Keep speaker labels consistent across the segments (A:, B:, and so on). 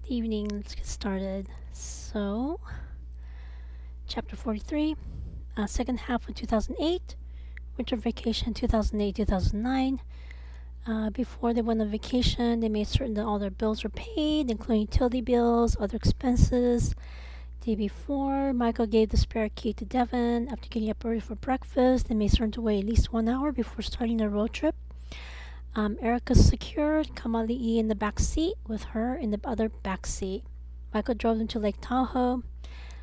A: Good evening. Let's get started. So, chapter 43, second half of 2008, winter vacation 2008-2009. Before they went on vacation, they made certain that all their bills were paid, including utility bills, other expenses. Day before, Michael gave the spare key to Devin. After getting up early for breakfast, they made certain to wait at least 1 hour before starting their road trip. Erica secured Kamali'i in the back seat with her in the other back seat. Michael drove them to Lake Tahoe.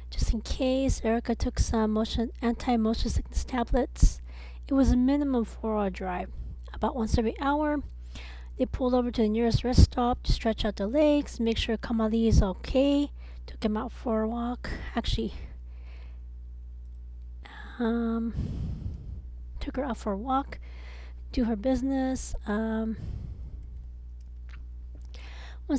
A: Just in case, Erica took some anti-motion sickness tablets. It was a minimum 4-hour drive. About once every hour, they pulled over to the nearest rest stop to stretch out the legs, make sure Kamali'i is okay. Took him out for a walk. Actually, took her out for a walk. Do her business. Once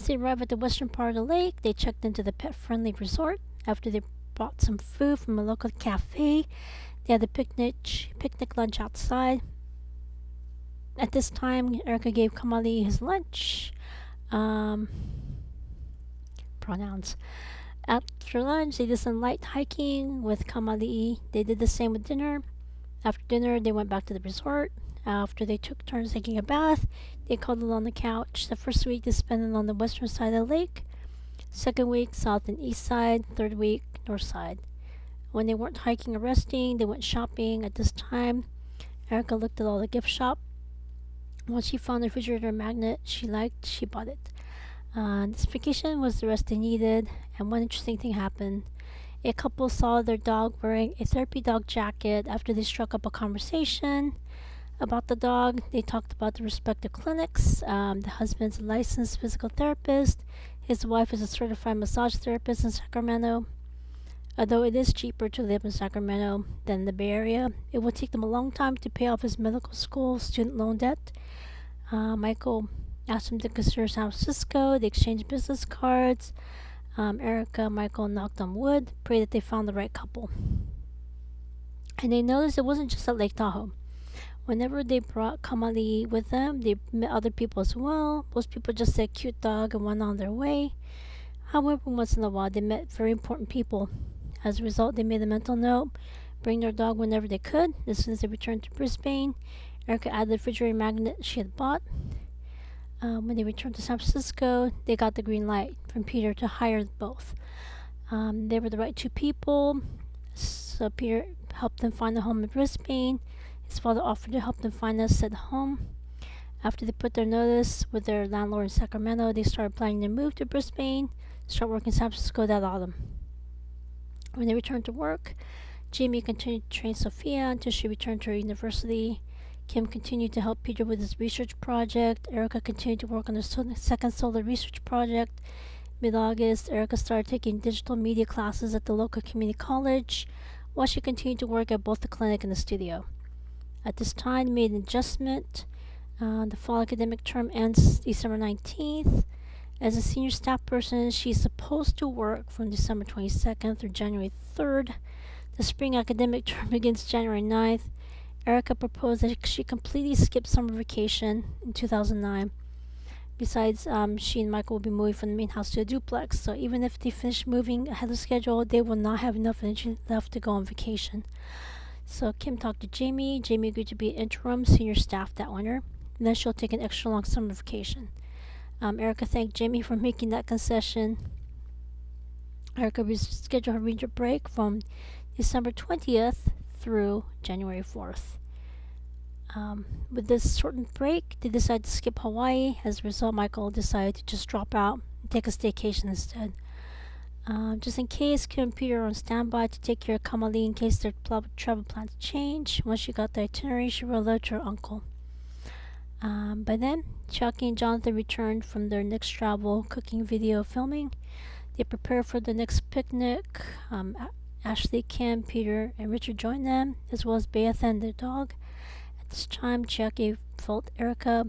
A: they arrived at the western part of the lake, they checked into the pet-friendly resort. After they bought some food from a local cafe, they had a picnic lunch outside. At this time, Erica gave Kamali his lunch. Pronouns. After lunch, they did some light hiking with Kamali. They did the same with dinner. After dinner, they went back to the resort. After they took turns taking a bath, they cuddled on the couch. The first week they spent it on the western side of the lake. Second week, south and east side. Third week, north side. When they weren't hiking or resting, they went shopping. At this time, Erica looked at all the gift shop. Once she found the refrigerator magnet she liked, she bought it. This vacation was the rest they needed, and one interesting thing happened. A couple saw their dog wearing a therapy dog jacket after they struck up a conversation about the dog. They talked about the respective clinics. The husband's a licensed physical therapist. His wife is a certified massage therapist in Sacramento. Although it is cheaper to live in Sacramento than in the Bay Area, it will take them a long time to pay off his medical school student loan debt. Michael asked him to consider San Francisco. They exchanged business cards. Erica and Michael knocked on wood, prayed that they found the right couple. And they noticed it wasn't just at Lake Tahoe. Whenever they brought Kamali with them, they met other people as well. Most people just said cute dog and went on their way. However, once in a while, they met very important people. As a result, they made a mental note, bring their dog whenever they could. As soon as they returned to Brisbane, Erica added the refrigerator magnet she had bought. When they returned to San Francisco, they got the green light from Peter to hire both. They were the right two people, so Peter helped them find a home in Brisbane. His father offered to help them find a said home. After they put their notice with their landlord in Sacramento, they started planning to move to Brisbane, start working in San Francisco that autumn. When they returned to work, Jamie continued to train Sophia until she returned to her university. Kim continued to help Peter with his research project. Erica continued to work on her second solar research project. Mid-August, Erica started taking digital media classes at the local community college, while she continued to work at both the clinic and the studio. At this time, they made an adjustment. The fall academic term ends December 19th. As a senior staff person, she's supposed to work from December 22nd through January 3rd. The spring academic term begins January 9th. Erica proposed that she completely skip summer vacation in 2009. Besides, she and Michael will be moving from the main house to a duplex, so even if they finish moving ahead of schedule, they will not have enough energy left to go on vacation. So Kim talked to Jamie. Jamie agreed to be interim senior staff that winter, and then she'll take an extra long summer vacation. Erica thanked Jamie for making that concession. Erica rescheduled her winter break from December 20th through January 4th. With this shortened break, they decided to skip Hawaii. As a result, Michael decided to just drop out and take a staycation instead. Just in case, Kim and Peter are on standby to take care of Kamali in case their travel plans change. Once she got the itinerary, she wrote a letter to her uncle. By then, Chucky and Jonathan returned from their next travel, cooking, video, filming. They prepared for the next picnic. Ashley, Kim, Peter, and Richard joined them, as well as Beth and their dog. At this time, Chucky faulted Erica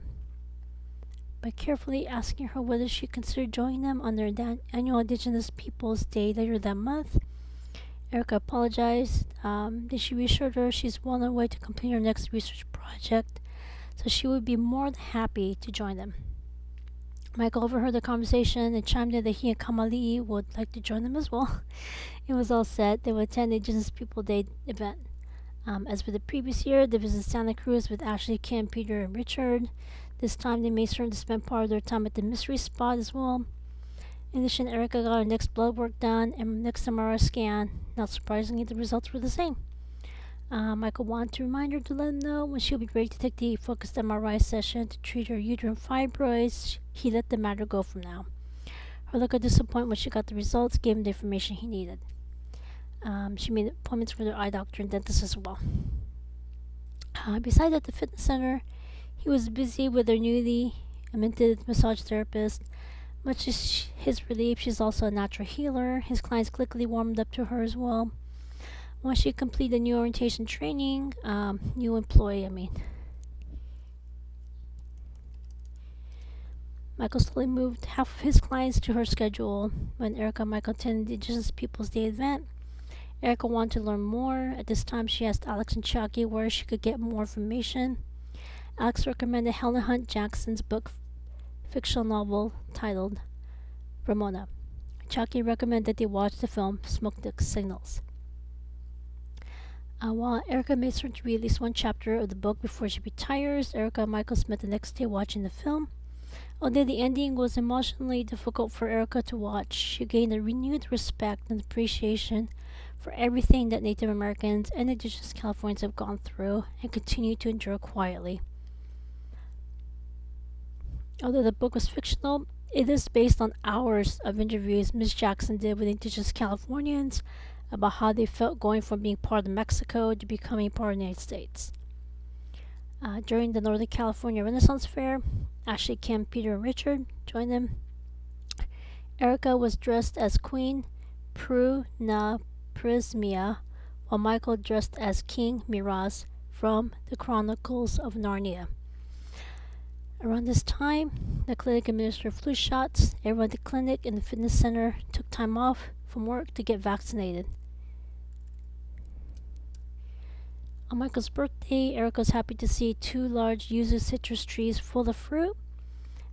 A: by carefully asking her whether she considered joining them on their annual Indigenous Peoples Day later that month. Erica apologized. She reassured her she's well on her way to complete her next research project, so she would be more than happy to join them. Michael overheard the conversation and chimed in that he and Kamali'i would like to join them as well. It was all set. They would attend the Indigenous People Day event. As with the previous year, they visited Santa Cruz with Ashley, Kim, Peter, and Richard. This time, they made certain to spend part of their time at the mystery spot as well. In addition, Erica got her next blood work done and next MRI scan. Not surprisingly, the results were the same. Michael wanted to remind her to let him know when she'll be ready to take the focused MRI session to treat her uterine fibroids. He let the matter go from now. Her look of disappointment when she got the results gave him the information he needed. She made appointments for their eye doctor and dentist as well. Besides at the fitness center, he was busy with their newly minted massage therapist. Much to his relief, she's also a natural healer. His clients quickly warmed up to her as well. Once she completed new orientation training, Michael slowly moved half of his clients to her schedule. When Erica and Michael attended the Indigenous Peoples Day event, Erica wanted to learn more. At this time, she asked Alex and Chucky where she could get more information. Alex recommended Helen Hunt Jackson's fictional novel titled Ramona. Chucky recommended that they watch the film Smoke Signals. While Erica made certain to read at least one chapter of the book before she retires, Erica and Michael spent the next day watching the film. Although the ending was emotionally difficult for Erica to watch, she gained a renewed respect and appreciation for everything that Native Americans and Indigenous Californians have gone through and continue to endure quietly. Although the book was fictional, it is based on hours of interviews Ms. Jackson did with Indigenous Californians about how they felt going from being part of Mexico to becoming part of the United States. During the Northern California Renaissance Fair, Ashley, Kim, Peter, and Richard joined them. Erica was dressed as Queen Pru Na Prismia, while Michael dressed as King Miraz from the Chronicles of Narnia. Around this time, the clinic administered flu shots. Everyone at the clinic and the fitness center took time off from work to get vaccinated. On Michael's birthday, Erica was happy to see 2 large yuzu citrus trees full of fruit.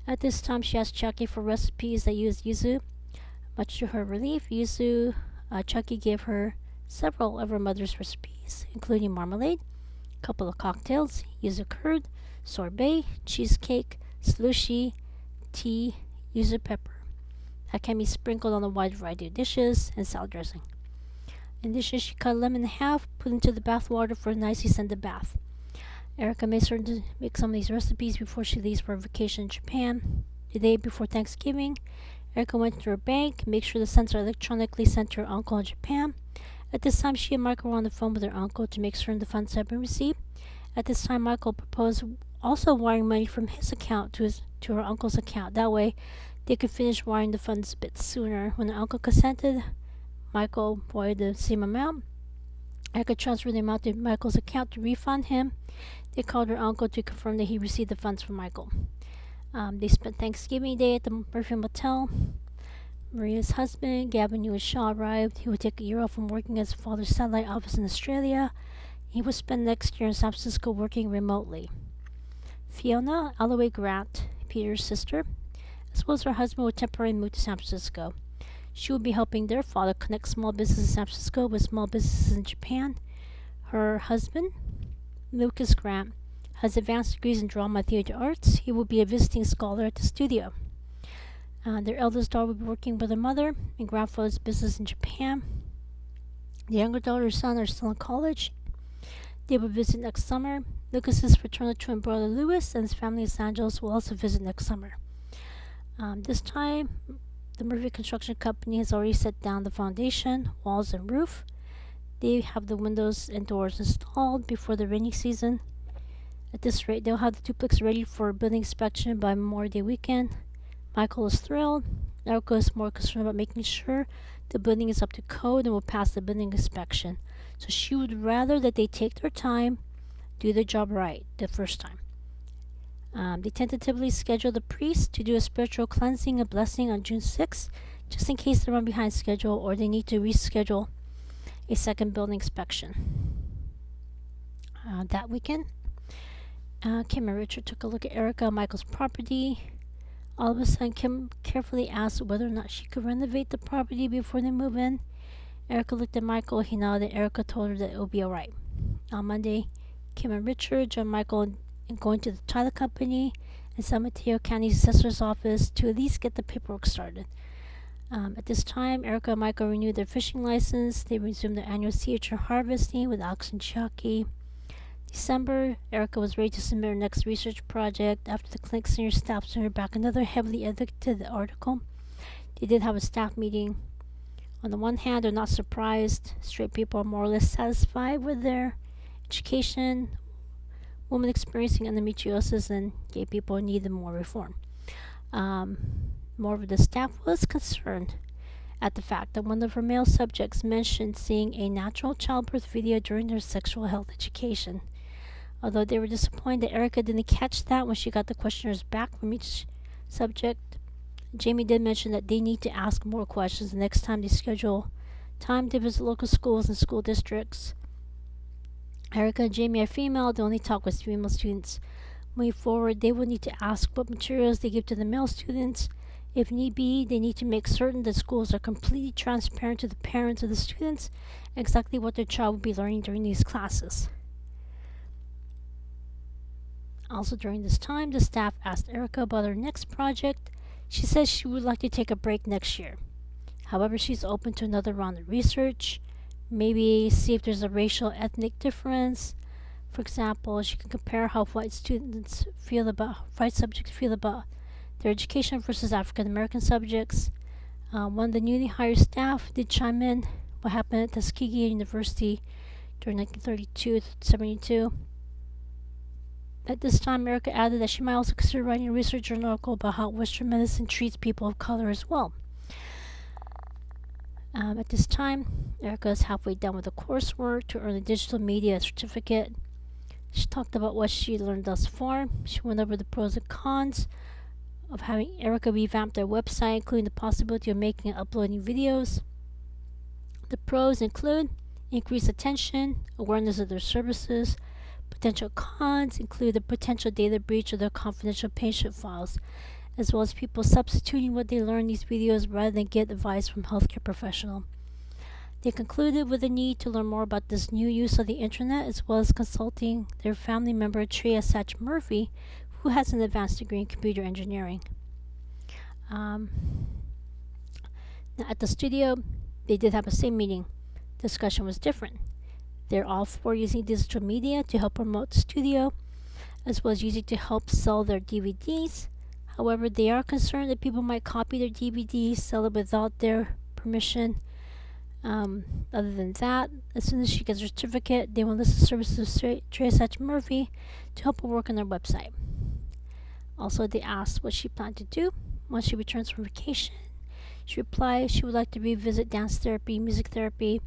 A: At this time, she asked Chucky for recipes that used yuzu. Much to her relief, Chucky gave her several of her mother's recipes, including marmalade, a couple of cocktails, yuzu curd, sorbet, cheesecake, slushy, tea, yuzu pepper. That can be sprinkled on a wide variety of dishes and salad dressing. In addition, she cut a lemon in half, put into the bath water for a nicely scented bath. Erica made certain to make some of these recipes before she leaves for a vacation in Japan. The day before Thanksgiving, Erica went to her bank, made sure the funds are electronically sent to her uncle in Japan. At this time, she and Michael were on the phone with her uncle to make certain the funds had been received. At this time, Michael proposed also wiring money from his account to her uncle's account. That way, they could finish wiring the funds a bit sooner. When her uncle consented, Michael wired the same amount. Erica transferred the amount to Michael's account to refund him. They called her uncle to confirm that he received the funds from Michael. They spent Thanksgiving Day at the Murphy Motel. Maria's husband, Gavin Ewan Shaw, arrived. He would take a year off from working at his father's satellite office in Australia. He would spend next year in San Francisco working remotely. Fiona Alloway Grant, Peter's sister, as well as her husband, would temporarily move to San Francisco. She would be helping their father connect small businesses in San Francisco with small businesses in Japan. Her husband, Lucas Grant, has advanced degrees in drama and theater arts. He will be a visiting scholar at the studio. Their eldest daughter will be working with her mother and grandfather's business in Japan. The younger daughter and son are still in college. They will visit next summer. Lucas's fraternal twin brother Louis and his family in Los Angeles will also visit next summer. This time, the Murphy Construction Company has already set down the foundation, walls, and roof. They have the windows and doors installed before the rainy season. At this rate, they'll have the duplex ready for building inspection by Memorial Day weekend. Michael is thrilled. Erica is more concerned about making sure the building is up to code and will pass the building inspection. So she would rather that they take their time, do the job right the first time. They tentatively scheduled a priest to do a spiritual cleansing and blessing on June 6th, just in case they run behind schedule or they need to reschedule a second building inspection. That weekend, Kim and Richard took a look at Erica and Michael's property. All of a sudden, Kim carefully asked whether or not she could renovate the property before they move in. Erica looked at Michael. He nodded. Erica told her that it would be alright. On Monday, Kim and Richard joined Michael in going to the title company in San Mateo County's assessor's office to at least get the paperwork started. At this time, Erica and Michael renewed their fishing license. They resumed their annual sea urchin harvesting with Alex and Chucky. December, Erica was ready to submit her next research project after the clinic senior staff sent her back another heavily edited article. They did have a staff meeting. On the one hand, they're not surprised. Straight people are more or less satisfied with their education. Women experiencing endometriosis and gay people needed more reform. More of the staff was concerned at the fact that one of her male subjects mentioned seeing a natural childbirth video during their sexual health education. Although they were disappointed that Erica didn't catch that when she got the questionnaires back from each subject, Jamie did mention that they need to ask more questions the next time they schedule time to visit local schools and school districts. Erica and Jamie are female. They only talk with female students. Moving forward, they will need to ask what materials they give to the male students. If need be, they need to make certain that schools are completely transparent to the parents of the students exactly what their child will be learning during these classes. Also during this time, the staff asked Erica about her next project. She says she would like to take a break next year. However, she's open to another round of research. Maybe see if there's a racial ethnic difference. For example, she can compare how white subjects feel about their education versus African American subjects. One of the newly hired staff did chime in what happened at Tuskegee University during 1932-72. At this time, Erica added that she might also consider writing a research journal article about how Western medicine treats people of color as well. At this time, Erica is halfway done with the coursework to earn a digital media certificate. She talked about what she learned thus far. She went over the pros and cons of having Erica revamp their website, including the possibility of making and uploading videos. The pros include increased attention, awareness of their services. Potential cons include the potential data breach of their confidential patient files, as well as people substituting what they learn in these videos rather than get advice from a healthcare professional. They concluded with the need to learn more about this new use of the internet, as well as consulting their family member Tria Satch Murphy, who has an advanced degree in computer engineering. Now at the studio, they did have the same meeting. Discussion was different. They're all for using digital media to help promote the studio, as well as using it to help sell their DVDs. However, they are concerned that people might copy their DVDs, sell it without their permission. Other than that, as soon as she gets her certificate, they will list the services of Trace H. Murphy to help her work on their website. Also, they asked what she planned to do once she returns from vacation. She replied she would like to revisit dance therapy, music therapy.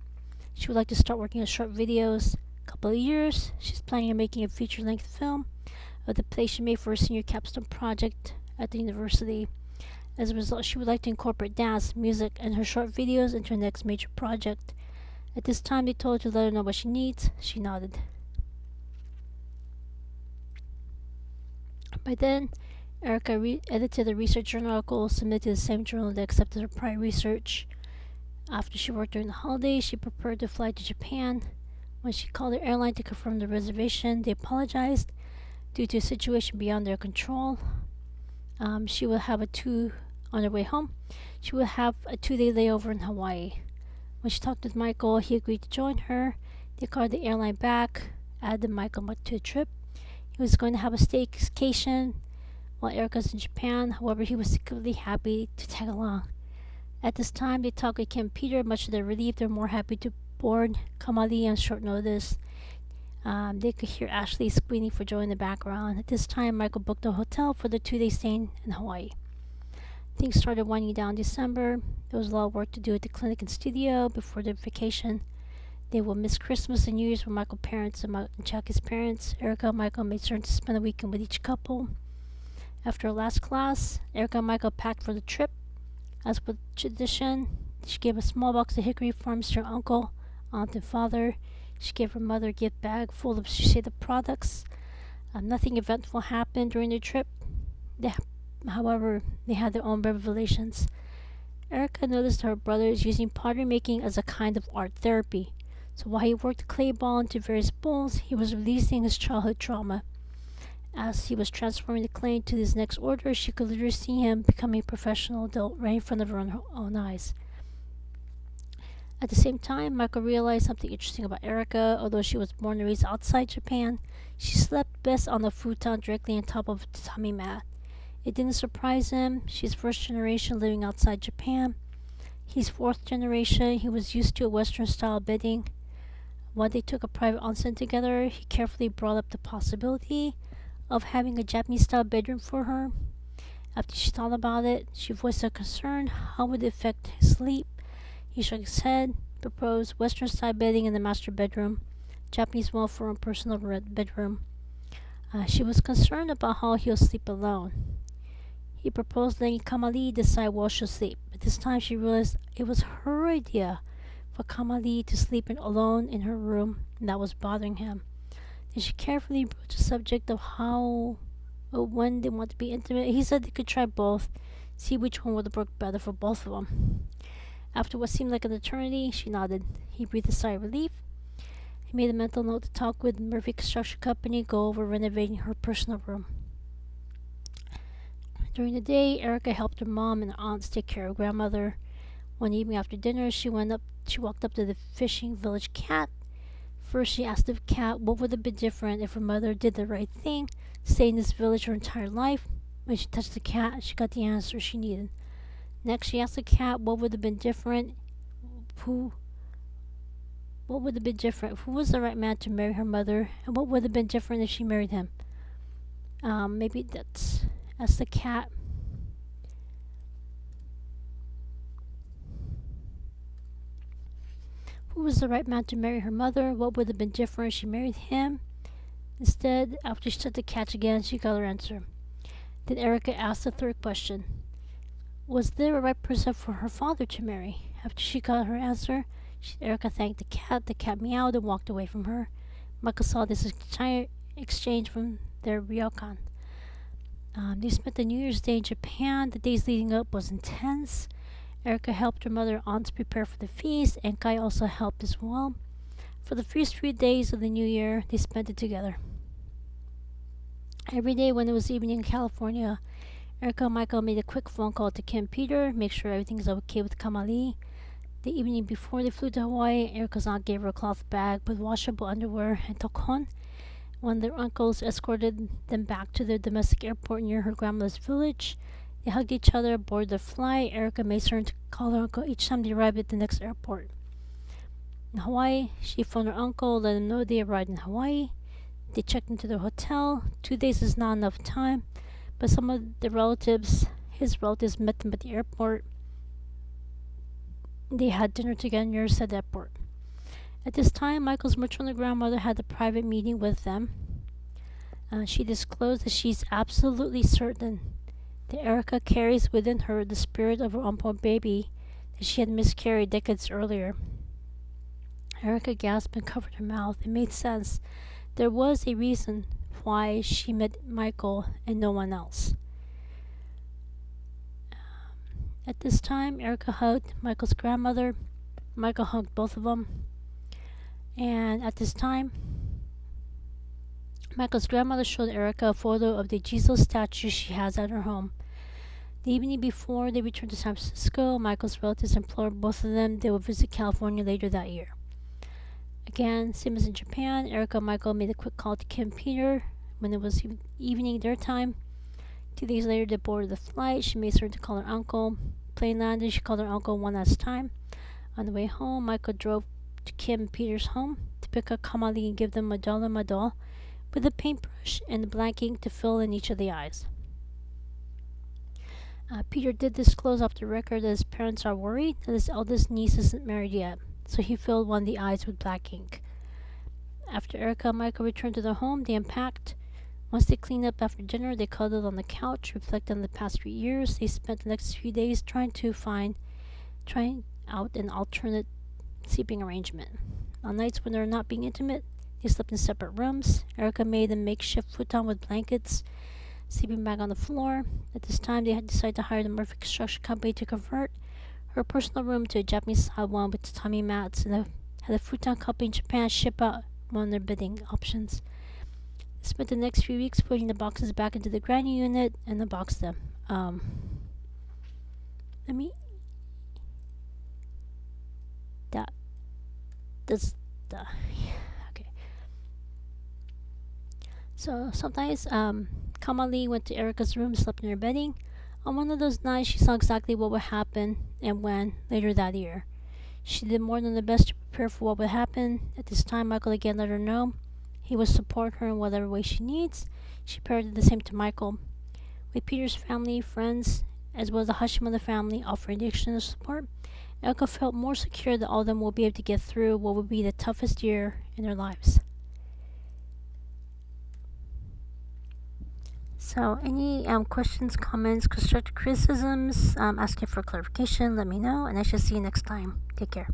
A: She would like to start working on short videos. A couple of years, she's planning on making a feature-length film of the play she made for her senior capstone project at the university. As a result, she would like to incorporate dance, music, and her short videos into her next major project. At this time, they told her to let her know what she needs. She nodded. By then, Erica edited a research journal article submitted to the same journal that accepted her prior research. After she worked during the holidays, she prepared to fly to Japan. When she called her airline to confirm the reservation, they apologized due to a situation beyond their control. She will have on her way home. She will have a 2-day layover in Hawaii. When she talked with Michael, he agreed to join her. They called the airline back, added Michael to the trip. He was going to have a staycation while Erica's in Japan. However, he was secretly happy to tag along. At this time, they talked with Kim and Peter. Much to their relief, they're more happy to board Kamali on short notice. They could hear Ashley squealing for joy in the background. At this time, Michael booked a hotel for the 2-day stay in Hawaii. Things started winding down in December. There was a lot of work to do at the clinic and studio before their vacation. They will miss Christmas and New Year's with Michael's parents and Chucky's parents. Erica and Michael made certain to spend a weekend with each couple. After her last class, Erica and Michael packed for the trip. As with tradition, she gave a small box of hickory farms to her uncle, aunt, and father. She gave her mother a gift bag full of Shiseido products. Nothing eventful happened during the trip. However, they had their own revelations. Erica noticed her brothers using pottery making as a kind of art therapy. So while he worked the clay ball into various bowls, he was releasing his childhood trauma. As he was transforming the clay into his next order, she could literally see him becoming a professional adult right in front of her own eyes. At the same time, Michael realized something interesting about Erica. Although she was born and raised outside Japan, she slept best on the futon directly on top of a tatami mat. It didn't surprise him. She's first generation living outside Japan. He's fourth generation. He was used to a Western style bedding. When they took a private onsen together, he carefully brought up the possibility of having a Japanese style bedroom for her. After she thought about it, she voiced a concern: how would it affect his sleep? He shook his head, proposed Western style bedding in the master bedroom, Japanese one for a personal bedroom. She was concerned about how he'll sleep alone. He proposed letting Kamali decide where she'll sleep, but this time she realized it was her idea for Kamali to sleep alone in her room, and that was bothering him. Then she carefully broached the subject of how or when they want to be intimate. He said they could try both, see which one would work better for both of them. After what seemed like an eternity, she nodded. He breathed a sigh of relief. He made a mental note to talk with Murphy Construction Company, go over renovating her personal room. During the day, Erica helped her mom and aunts take care of grandmother. One evening after dinner, she walked up to the fishing village cat. First, she asked the cat what would have been different if her mother did the right thing, stay in this village her entire life. When she touched the cat, she got the answer she needed. Next, she asked the cat what would have been different. What would have been different? Who was the right man to marry her mother, and what would have been different if she married him? Maybe that's asked the cat. Who was the right man to marry her mother? What would have been different if she married him? Instead, after she touched the cat again, she got her answer. Then Erica asked the third question. Was there a right person for her father to marry? After she got her answer, Erica thanked the cat meowed and walked away from her. Michael saw this entire exchange from their ryokan. They spent the New Year's Day in Japan. The days leading up was intense. Erica helped her mother and aunts prepare for the feast, and Kai also helped as well. For the first 3 days of the new year, they spent it together. Every day when it was evening in California, Erica and Michael made a quick phone call to Kim Peter, make sure everything's okay with Kamali. The evening before they flew to Hawaii, Erica's aunt gave her a cloth bag with washable underwear and tokon. When their uncles escorted them back to their domestic airport near her grandmother's village, they hugged each other aboard the flight. Erica made certain to call her uncle each time they arrived at the next airport. In Hawaii, she phoned her uncle, let him know they arrived in Hawaii. They checked into their hotel. 2 days is not enough time, but some of his relatives, met them at the airport. They had dinner together near said airport. At this time, Michael's maternal grandmother had a private meeting with them. She disclosed that she's absolutely certain that Erica carries within her the spirit of her unborn baby that she had miscarried decades earlier. Erica gasped and covered her mouth. It made sense. There was a reason why she met Michael and no one else. At this time, Erica hugged Michael's grandmother. Michael hugged both of them. And at this time, Michael's grandmother showed Erica a photo of the Jesus statue she has at her home. The evening before they returned to San Francisco, Michael's relatives implored both of them they would visit California later that year. Again, same as in Japan, Erica and Michael made a quick call to Kim Peter when it was evening their time. 2 days later, they boarded the flight. She made certain to call her uncle. Plane landed, she called her uncle one last time. On the way home, Michael drove to Kim and Peter's home to pick up Kamali and give them a madol with a paintbrush and a black ink to fill in each of the eyes. Peter did disclose off the record that his parents are worried that his eldest niece isn't married yet, so he filled one of the eyes with black ink. After Erica and Michael returned to their home, they unpacked. Once they cleaned up after dinner, they cuddled on the couch, reflecting on the past 3 years. They spent the next few days trying out an alternate sleeping arrangement. On nights when they were not being intimate, they slept in separate rooms. Erica made a makeshift futon with blankets sleeping bag on the floor. At this time, they had decided to hire the Murphy Construction Company to convert her personal room to a Japanese-style one with tatami mats, and had the futon company in Japan ship out one of their bidding options. They spent the next few weeks putting the boxes back into the grinding unit and unboxed them. Let me. That. That's the. Okay. So sometimes, Kamali went to Erica's room, slept in her bedding. On one of those nights, she saw exactly what would happen and when later that year. She did more than the best to prepare for what would happen. At this time, Michael again let her know he would support her in whatever way she needs. She parroted the same to Michael. With Peter's family, friends, as well as the Hashimoto family offering additional support, Erica felt more secure that all of them will be able to get through what would be the toughest year in their lives. So, any questions, comments, constructive criticisms, asking for clarification, let me know, and I shall see you next time. Take care.